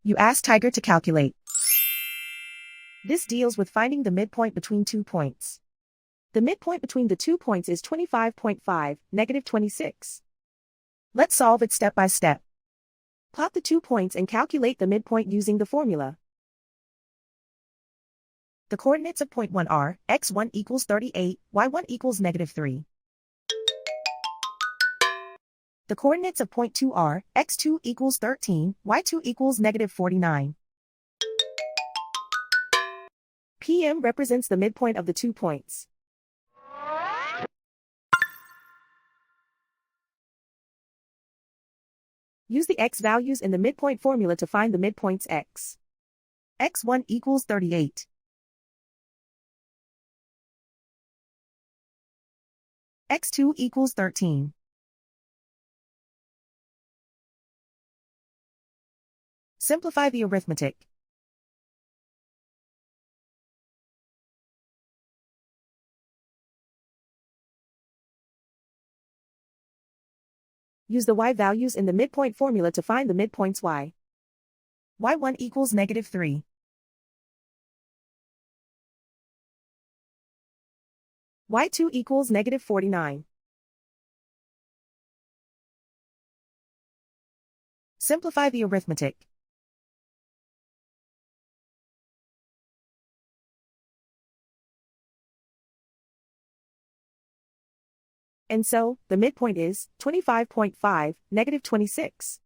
You ask Tiger to calculate. This deals with finding the midpoint between 2 points. The midpoint between the 2 points is 25.5, negative 26. Let's solve it step by step. Plot the 2 points and calculate the midpoint using the formula. The coordinates of point 1 are x1 equals 38, y1 equals negative 3. The coordinates of point 2 are x2 equals 13, y2 equals negative 49. PM represents the midpoint of the 2 points. Use the x values in the midpoint formula to find the midpoints x. x1 equals 38. x2 equals 13. Simplify the arithmetic. Use the y values in the midpoint formula to find the midpoints y. y1 equals negative 3. y2 equals negative 49. Simplify the arithmetic. And so, the midpoint is 25.5, negative 26.